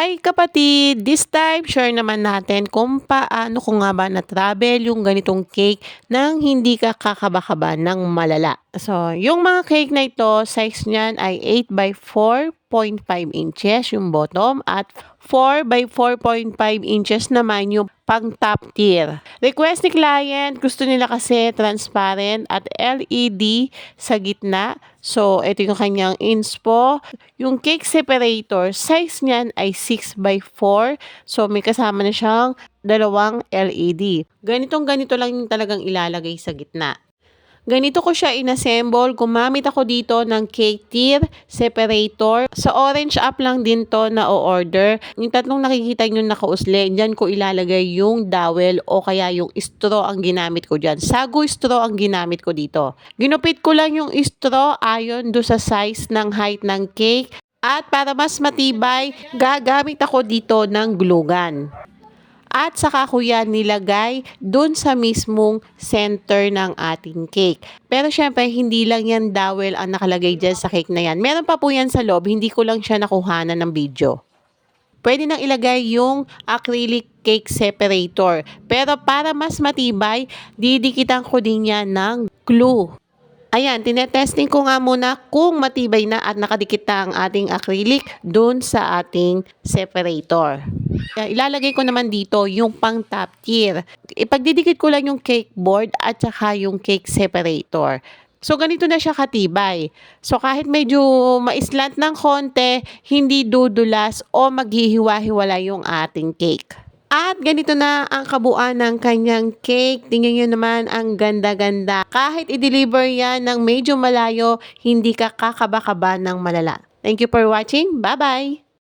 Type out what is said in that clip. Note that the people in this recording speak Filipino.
Hi kapatid! This time, share naman natin kung paano ko nga ba na-travel yung ganitong cake nang hindi ka kakaba-kaba ng malala. So, yung mga cake na ito, size niyan ay 8 by 4.5 inches yung bottom at 4 by 4.5 inches naman yung pang top tier. Request ni client, gusto nila kasi transparent at LED sa gitna. So, ito yung kanyang inspo. Yung cake separator, size niyan ay 6 by 4. So, may kasama na siyang dalawang LED. Ganito lang yung talagang ilalagay sa gitna. Ganito ko siya inassemble. Gumamit ako dito ng cake tier separator. Sa orange app lang din to na o-order. Yung tatlong nakikita nyo nakausli, dyan ko ilalagay yung dowel o kaya yung straw ang ginamit ko dyan. Sago straw ang ginamit ko dito. Ginupit ko lang yung straw ayon do sa size ng height ng cake. At para mas matibay, gagamit ako dito ng glue gun. At saka ko yan nilagay dun sa mismong center ng ating cake. Pero syempre, hindi lang yan dowel ang nakalagay dyan sa cake na yan. Meron pa po yan sa loob, hindi ko lang siya nakuhanan ng video. Pwede nang ilagay yung acrylic cake separator. Pero para mas matibay, didikitan ko din yan ng glue. Ayan, tinetesting ko nga muna kung matibay na at nakadikit na ang ating acrylic dun sa ating separator. Ilalagay ko naman dito yung pang top tier. Ipagdidikit ko lang yung cake board at saka yung cake separator. So, ganito na siya katibay. So, kahit medyo maislant ng konti, hindi dudulas o maghihiwa-hiwala yung ating cake. At ganito na ang kabuuan ng kanyang cake. Tingnan nyo naman ang ganda-ganda. Kahit i-deliver yan ng medyo malayo, hindi ka kakaba-kaba ng malala. Thank you for watching. Bye-bye!